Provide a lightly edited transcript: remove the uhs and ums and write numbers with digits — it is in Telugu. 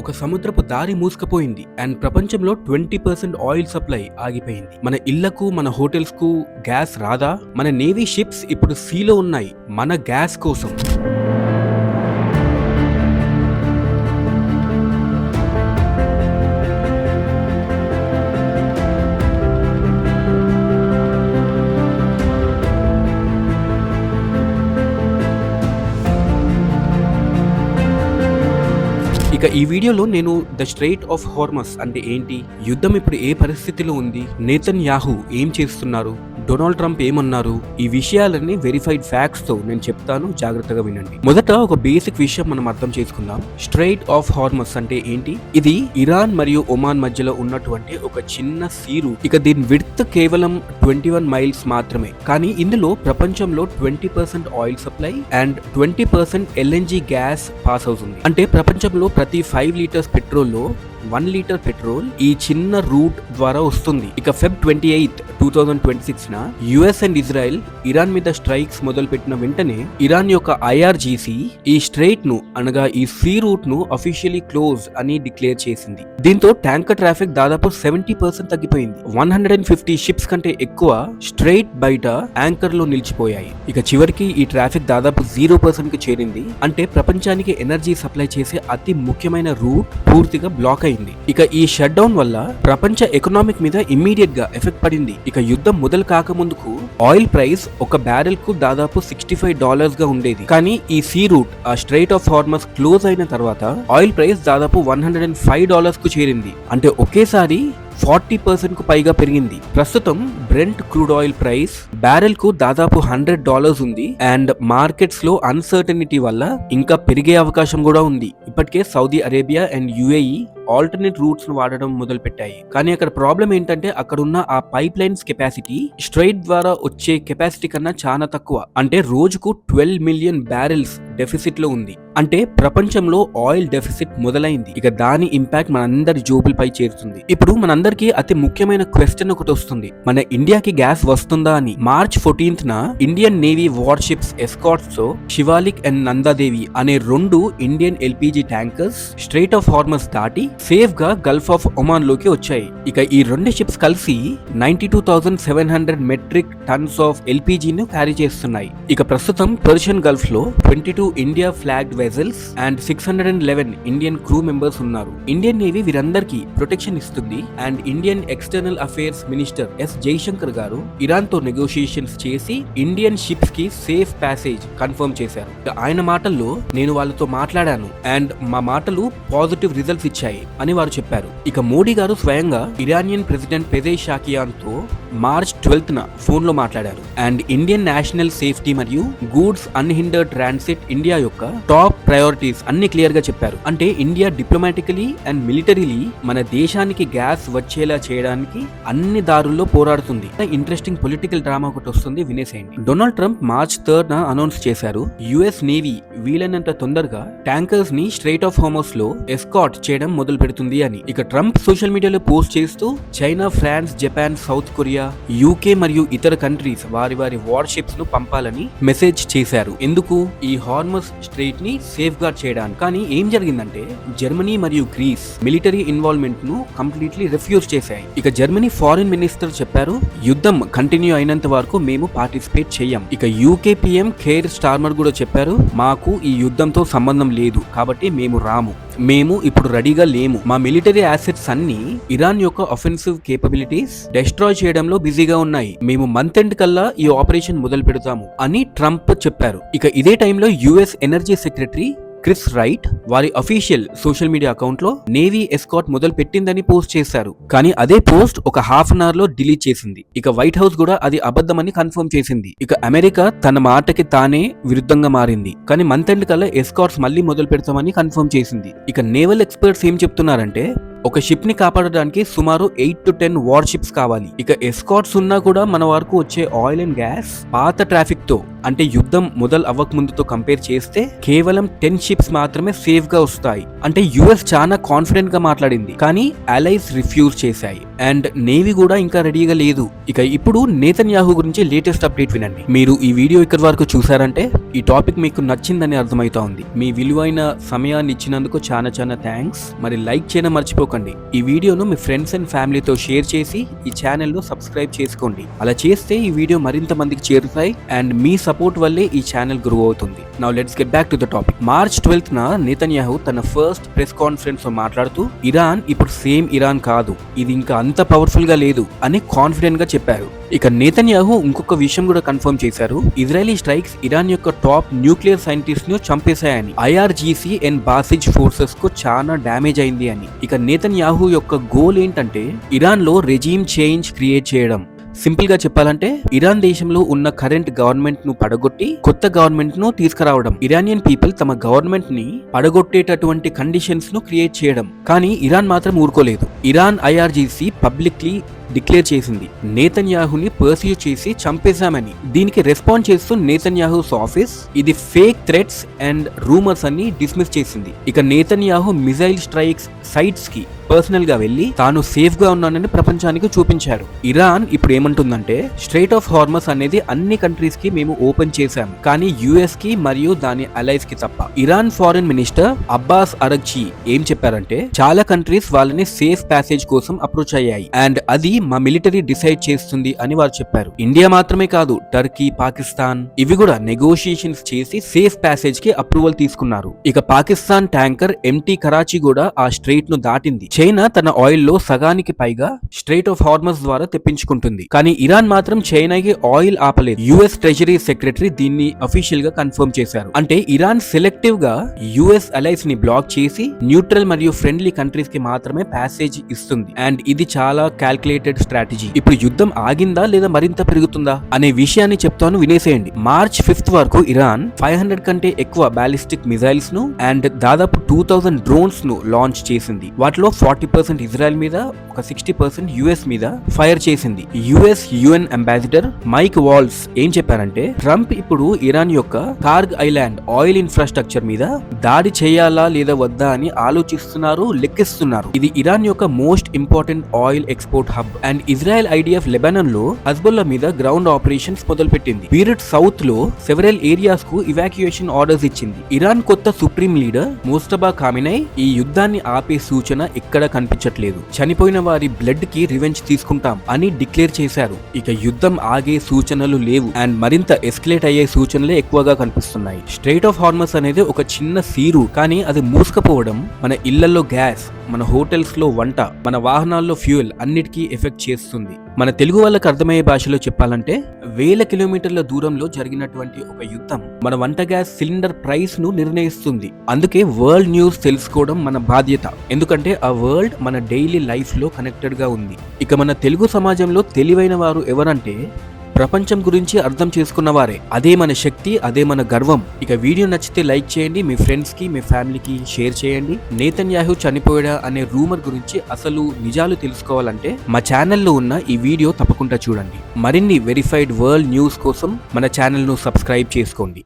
ఒక సముద్రపు దారి మూసుకుపోయింది అండ్ ప్రపంచంలో 20% ఆయిల్ సప్లై ఆగిపోయింది. మన ఇళ్లకు, మన హోటల్స్ కు గ్యాస్ రాదా? మన నేవీ షిప్స్ ఇప్పుడు సీలో ఉన్నాయి మన గ్యాస్ కోసం. ఇక ఈ వీడియోలో నేను ద స్ట్రెయిట్ ఆఫ్ హార్మస్ అంటే ఏంటి, యుద్ధం ఇప్పుడు ఏ పరిస్థితిలో ఉంది, నెతన్యాహు ఏం చేస్తున్నారు, డొనాల్డ్ ట్రంప్ ఏమన్నారు, ఈ విషయాలన్నీ వెరిఫైడ్ ఫ్యాక్ట్స్ తో నేను చెప్తాను, జాగ్రత్తగా వినండి. మొదట ఒక బేసిక్ విషయం మనం అర్థం చేసుకుందాం. స్ట్రెయిట్ ఆఫ్ హార్మస్ అంటే ఏంటి? ఇది ఇరాన్ మరియు ఒమాన్ మధ్యలో ఉన్నటువంటి ఒక చిన్న సీ రూట్. ఇక దీని విడ్త్ కేవలం 21 మైల్స్ మాత్రమే, కానీ ఇందులో ప్రపంచంలో 20% oil supply and 20% LNG gas pass అవుతుంది. అంటే ప్రపంచంలో ప్రతి 5 లీటర్స్ పెట్రోల్ లో 1 లీటర్ పెట్రోల్ ఈ చిన్న రూట్ ద్వారా వస్తుంది. ఇక ఫెబ్ 28, 2026 న యుఎస్ అండ్ ఇజ్రాయెల్ ఇరాన్ మీద స్ట్రైక్స్ మొదలుపెట్టిన వెంటనే ఇరాన్ యొక్క ఐఆర్జీసీ ఈ స్ట్రెయిట్ ను అనగా ఈ సీ రూట్ ను అఫీషియలీ క్లోజ్ అని డిక్లేర్ చేసింది. దీంతో ట్యాంకర్ ట్రాఫిక్ దాదాపు 70% తగ్గిపోయింది. 150 షిప్స్ కంటే ఎక్కువ స్ట్రెయిట్ బయట యాంకర్ లో నిలిచిపోయాయి. ఇక చివరికి ఈ ట్రాఫిక్ దాదాపు 0% కి చేరింది. అంటే ప్రపంచానికి ఎనర్జీ సప్లై చేసే అతి ముఖ్యమైన రూట్ పూర్తిగా బ్లాక్ అయింది. ఇక ఈ షట్ డౌన్ వల్ల ప్రపంచ ఎకనామిక్ మీద ఇమ్మీడియట్ గా ఎఫెక్ట్ పడింది. ఇక యుద్ధం మొదలు కాకముందుకు ఆయిల్ ప్రైస్ ఒక బ్యారెల్ కు దాదాపు $65 గా ఉండేది. కానీ ఈ సీ రూట్ ఆ స్ట్రెయిట్ ఆఫ్ హార్మస్ క్లోజ్ అయిన తర్వాత ఆయిల్ ప్రైస్ దాదాపు $105 కు చేరింది. అంటే ఒకేసారి 40% కు పైగా పెరిగింది. ప్రస్తుతం Brent crude oil price barrel కు దాదాపు $100 ఉంది అండ్ మార్కెట్స్ లో అన్సర్టనిటీ వల్ల ఇంకా పెరిగే అవకాశం కూడా ఉంది. ఇప్పటికే Saudi Arabia and UAE alternate roots ను వాడడం మొదలు పెట్టాయి. కానీ అక్కడ ప్రాబ్లం ఏంటంటే అక్కడ ఉన్న ఆ పైప్ లైన్స్ కెపాసిటీ స్ట్రెయిట్ ద్వారా వచ్చే కెపాసిటీ కన్నా చాలా తక్కువ. అంటే రోజుకు 12 మిలియన్ బ్యారెల్స్ డెఫిసిట్ లో ఉంది. అంటే ప్రపంచంలో ఆయిల్ డెఫిసిట్ మొదలైంది. ఇక దాని ఇంపాక్ట్ మనందరి జోబులపై చేరుతుంది. ఇప్పుడు మనందరికి అతి ముఖ్యమైన క్వశ్చన్ ఒకటి వస్తుంది, మన ఇండియాకి గ్యాస్ వస్తుందా అని. మార్చ్ 14th న ఇండియన్ నేవీ వార్షిప్స్ ఎస్కార్ట్స్ తో శివాలిక్ అండ్ నందాదేవి అనే 2 Indian LPG tankers strait of Hormuz దాటి సేఫ్ గా గల్ఫ్ ఆఫ్ ఒమాన్ లోకి వచ్చాయి. ఇక ఈ 2 షిప్స్ కలిసి 92,700 మెట్రిక్ టన్స్ ఆఫ్ ఎల్పీజీ ను క్యారీ చేస్తున్నాయి. ఇక ప్రస్తుతం పర్షియన్ గల్ఫ్ లో 22 India flagged vessels and 611 Indian crew members ఉన్నారు. ఇండియన్ నేవీ వీరందరికీ ప్రొటెక్షన్ ఇస్తుంది and Indian external affairs minister S Jaishankar గారు ఇరాన్ తో నెగోషియేషన్స్ చేసి ఇండియన్ షిప్స్ కి సేఫ్ ప్యాసేజ్ కన్ఫర్మ్ చేశారు. ఆయన మాటల్లో నేను వాళ్ళతో మాట్లాడాను అండ్ మా మాటలు పాజిటివ్ రిజల్ట్స్ ఇచ్చాయి అని వారు చెప్పారు. ఇక మోడీ గారు స్వయంగా ఇరానియన్ ప్రెసిడెంట్ పెజెషాకియాన్ తో మార్చ్ 12th న ఫోన్ లో మాట్లాడారు అండ్ ఇండియన్ నేషనల్ సేఫ్టీ మరియు గూడ్స్ అన్హిండర్డ్ ట్రాన్సిట్ ఇండియా యొక్క టాప్ ప్రయారిటీస్ అన్ని క్లియర్ గా చెప్పారు. అంటే ఇండియా డిప్లొమాటికలీ అండ్ మిలిటరీలీ మన దేశానికి గ్యాస్ వచ్చేలా చేయడానికి అన్ని దారుల్లో పోరాడుతుంది. ఇంట్రెస్టింగ్ పొలిటికల్ డ్రామా ఒకటి వస్తుంది, వినేసేయండి. డొనాల్డ్ ట్రంప్ మార్చ్ 3rd న అనౌన్స్ చేశారు యుఎస్ నేవీ వీలైనంత తొందరగా ట్యాంకర్స్ ని స్ట్రెయిట్ ఆఫ్ హార్మస్ లో ఎస్కార్ట్ చేయడం మొదలు పెడుతుంది అని. ఇక ట్రంప్ సోషల్ మీడియాలో పోస్ట్ చేస్తూ China, France, Japan, South Korea, UK మరియు ఇతర కంట్రీస్ వారి వార్షిప్స్ ను పంపాలని మెసేజ్ చేశారు. ఎందుకు? ఈ హార్మస్ స్ట్రెయిట్ ని సేఫ్ గార్డ్ చేయడానికి. కానీ ఏం జరిగిందంటే జర్మనీ మరియు గ్రీస్ మిలిటరీ ఇన్వాల్వ్మెంట్ ను కంప్లీట్లీ రిఫ్యూజ్ చేశాయి. ఇక జర్మనీ ఫారిన్ మినిస్టర్ చెప్పారు యుద్ధం కంటిన్యూ అయినంత వరకు మేము పార్టిసిపేట్ చేయం. ఇక యూకే పిఎం కేర్ స్టార్మర్ కూడా చెప్పారు మాకు ఈ యుద్ధంతో సంబంధం లేదు కాబట్టి మేము రాము, మేము ఇప్పుడు రెడీగా లేము, మా మిలిటరీ అసెట్స్ అన్ని ఇరాన్ యొక్క అఫెన్సివ్ కేపబిలిటీస్ డెస్ట్రాయ్ చేయడంలో బిజీగా ఉన్నాయి, మేము మంత్ ఎండ్ కల్లా ఈ ఆపరేషన్ మొదలు పెడతాము అని ట్రంప్ చెప్పారు. ఇక ఇదే టైంలో US energy secretary Chris right వారి అఫీషియల్ సోషల్ మీడియా అకౌంట్ లో నేవీ ఎస్కార్ట్ మొదలు పెట్టిందని పోస్ట్ చేశారు. కానీ అదే పోస్ట్ ఒక ½ అన్ అవర్ లో డిలీట్ చేసింది. ఇక వైట్ హౌస్ కూడా అది అబద్ధమని కన్ఫర్మ్ చేసింది. ఇక అమెరికా తన మాటకి తానే విరుద్ధంగా మారింది. కానీ మంత్ ఎండ్ కల్లా ఎస్కార్ట్స్ మళ్ళీ మొదలు పెడతామని కన్ఫర్మ్ చేసింది. ఇక నేవల్ ఎక్స్పర్ట్స్ ఏం చెప్తున్నారంటే ఒక షిప్ ని కాపాడడానికి సుమారు 8 to 10 వార్ షిప్స్ కావాలి. ఇక ఎస్కాట్స్ ఉన్నా కూడా మన వరకు వచ్చే ఆయిల్ అండ్ గ్యాస్ పాత ట్రాఫిక్ తో అంటే యుద్ధం మొదలు అవ్వక ముందుతో కంపేర్ చేస్తే కేవలం 10 షిప్స్ మాత్రమే సేఫ్ గా వస్తాయి. అంటే యుఎస్ చాలా కాన్ఫిడెంట్ గా మాట్లాడింది, కానీ అలైస్ రిఫ్యూజ్ చేశాయి. అండ్ నేవీ కూడా ఇంకా రెడీగా లేదు. ఇక ఇప్పుడు నేతన్యాహు గురించి లేటెస్ట్ అప్డేట్ వినండి. మీరు ఈ వీడియో ఇక్కడ వరకు చూసారంటే ఈ టాపిక్ మీకు నచ్చిందని అర్థమైతా ఉంది. మీ విలువైన సమయాన్ని ఇచ్చినందుకు చాలా థ్యాంక్స్. మరి లైక్ చేయడం మర్చిపోకండి. ఈ వీడియోను మీ ఫ్రెండ్స్ అండ్ ఫ్యామిలీతో షేర్ చేసి ఈ ఛానల్ ను సబ్స్క్రైబ్ చేసుకోండి. అలా చేస్తే ఈ వీడియో మరింత మందికి చేరుతాయి అండ్ మీ సపోర్ట్ వల్లే ఈ ఛానల్ గ్రో అవుతుంది. Now let's get back to the topic. March 12th Netanyahu తన ఫస్ట్ ప్రెస్ కాన్ఫరెన్స్ లో మాట్లాడుతూ ఇరాన్ ఇప్పుడు సేమ్ ఇరాన్ కాదు, ఇది ఇంకా అంత పవర్ఫుల్ గా లేదు అని కాన్ఫిడెంట్ గా చెప్పారు. ఇక నేతన్యాహు ఇంకొక విషయం కూడా కన్ఫర్మ్ చేశారు. ఇజ్రాయలీ స్ట్రైక్స్ ఇరాన్ యొక్క టాప్ న్యూక్లియర్ సైంటిస్ట్ ను చంపేశాయని, ఐఆర్జీసీ అండ్ బాసిజ్ ఫోర్సెస్ కు చాలా డ్యామేజ్ అయింది అని. ఇక నేతన్యాహు యొక్క గోల్ ఏంటంటే ఇరాన్ లో రెజీమ్ చేంజ్ క్రియేట్ చేయడం. సింపుల్ గా చెప్పాలంటే ఇరాన్ దేశంలో ఉన్న కరెంట్ గవర్నమెంట్ ను పడగొట్టి కొత్త గవర్నమెంట్ ను తీసుకురావడం. ఇరానియన్ పీపుల్ తమ గవర్నమెంట్ ని పడగొట్టేటటువంటి కండిషన్స్ ను క్రియేట్ చేయడం. కానీ ఇరాన్ మాత్రం ఊరుకోలేదు. ఇరాన్ ఐఆర్జీసీ పబ్లిక్లీ డిక్లేర్ చేసింది నేతన్యాహుని పర్స్యూ చేసి చంపేశామని. దీనికి రెస్పాండ్ చేస్తూ నేతన్యాహుస్ ఆఫీస్ ఇది ఫేక్ థ్రెట్స్ అండ్ రూమర్స్ అని డిస్మిస్ చేసింది. ఇక నేతన్యాహు మిజైల్ స్ట్రైక్స్ సైట్స్ కి పర్సనల్ గా వెళ్లి తాను సేఫ్ గా ఉన్నానని ప్రపంచానికి చూపించారు. ఇరాన్ ఇప్పుడు ఏమంటుందంటే స్ట్రైట్ ఆఫ్ హార్మస్ అనేది అన్ని కంట్రీస్ కి మేము ఓపెన్ చేశాం, కానీ యుఎస్ కి మరియు దాని అలైస్ కి తప్ప. ఇరాన్ ఫారెన్ మినిస్టర్ అబ్బాస్ అరగ్జీ ఏం చెప్పారంటే చాలా కంట్రీస్ వాళ్ళని సేఫ్ ప్యాసేజ్ కోసం అప్రోచ్ అయ్యాయి అండ్ అది మా మిలిటరీ డిసైడ్ చేస్తుంది అని వారు చెప్పారు. ఇండియా మాత్రమే కాదు, టర్కీ, పాకిస్తాన్ ఇవి కూడా నెగోషియేషన్స్ చేసి సేఫ్ ప్యాసేజ్ కి అప్రూవల్ తీసుకున్నారు. ఇక పాకిస్తాన్ ట్యాంకర్ ఎంటీ కరాచీ కూడా ఆ స్ట్రైట్ ను దాటింది. చైనా తన ఆయిల్ లో సగానికి పైగా స్ట్రైట్ ఆఫ్ హార్మస్ ద్వారా తెప్పించుకుంటుంది. కానీ ఇరాన్ మాత్రం చైనాకి ఆయిల్ ఆపలేదు. యుఎస్ ట్రెజరీ సెక్రటరీ దీన్ని అఫీషియల్ గా కన్ఫర్మ్ చేశారు. అంటే ఇరాన్ సెలెక్టివ్ గా యుఎస్ అలైస్ ని బ్లాక్ చేసి న్యూట్రల్ మరియు ఫ్రెండ్లీ కంట్రీస్ కి మాత్రమే ప్యాసేజ్ ఇస్తుంది. అండ్ ఇది చాలా క్యాల్కులేటెడ్ స్ట్రాటజీ. ఇప్పుడు యుద్ధం ఆగిందా లేదా మరింత పెరుగుతుందా అనే విషయాన్ని చెప్తాను, వినేసేయండి. మార్చ్ 5th వరకు ఇరాన్ 500 కంటే ఎక్కువ బాలిస్టిక్ మిజైల్స్ ను అండ్ దాదాపు 2000 డ్రోన్స్ ను లాంచ్ చేసింది. వాటిలో 40% ఇజ్రాయెల్ మీద, ఒక 60% యుఎస్ మీద ఫైర్ చేసింది. US UN ambassador Mike Waltz ఏం చెప్పారంటే ట్రంప్ ఇప్పుడు ఇరాన్ యొక్క కార్గ్ ఐలాండ్ ఆయిల్ ఇన్ఫ్రాస్ట్రక్చర్ మీద దాడి చేయాలా లేదా వద్దా అని ఆలోచిస్తున్నారు, లెక్కిస్తున్నారు. ఇది ఇరాన్ యొక్క most important oil export hub and Israel IDF Lebanon లో హజ్బుల్లా మీద గ్రౌండ్ ఆపరేషన్స్ మొదలుపెట్టింది. బీరుట్ సౌత్ లో సెవెరల్ ఏరియాస్ కు ఇవాక్యుయేషన్ ఆర్డర్స్ ఇచ్చింది. ఇరాన్ కొత్త సుప్రీం లీడర్ మోస్తబా ఖామినై ఈ యుద్ధాన్ని ఆపే సూచన ఎక్కడ కనిపించట్లేదు. చనిపోయిన వారి బ్లడ్ కి రివెంజ్ తీసుకుంటాం అని డిక్లేర్ చేశారు. ఇక యుద్ధం ఆగే సూచనలు లేవు అండ్ మరింత ఎస్కలేట్ అయ్యే సూచనలే ఎక్కువగా కనిపిస్తున్నాయి. స్ట్రైట్ ఆఫ్ హార్మస్ అనేది ఒక చిన్న సీరు, కానీ అది మూసుకపోవడం మన ఇళ్లలో గ్యాస్, మన హోటల్స్ లో వంట, మన వాహనాల్లో ఫ్యూయల్ అన్నిటికీ ఎఫెక్ట్ చేస్తుంది. మన తెలుగు వాళ్ళకి అర్థమయ్యే భాషలో చెప్పాలంటే వేల కిలోమీటర్ల దూరంలో జరిగినటువంటి ఒక యుద్ధం మన వంట గ్యాస్ సిలిండర్ ప్రైస్ ను నిర్ణయిస్తుంది. అందుకే వరల్డ్ న్యూస్ తెలుసుకోవడం మన బాధ్యత. ఎందుకంటే ఆ వరల్డ్ మన డైలీ లైఫ్ లో కనెక్టెడ్ గా ఉంది. ఇక మన తెలుగు సమాజంలో తెలివైన వారు ఎవరంటే ప్రపంచం గురించి అర్థం చేసుకున్న వారే. అదే మన శక్తి, అదే మన గర్వం. ఇక వీడియో నచ్చితే లైక్ చేయండి, మీ ఫ్రెండ్స్ కి, మీ ఫ్యామిలీకి షేర్ చేయండి. నేతన్యాహు చనిపోయాడా అనే రూమర్ గురించి అసలు నిజాలు తెలుసుకోవాలంటే మా ఛానల్లో ఉన్న ఈ వీడియో తప్పకుండా చూడండి. మరిన్ని వెరిఫైడ్ వరల్డ్ న్యూస్ కోసం మన ఛానల్ ను సబ్స్క్రైబ్ చేసుకోండి.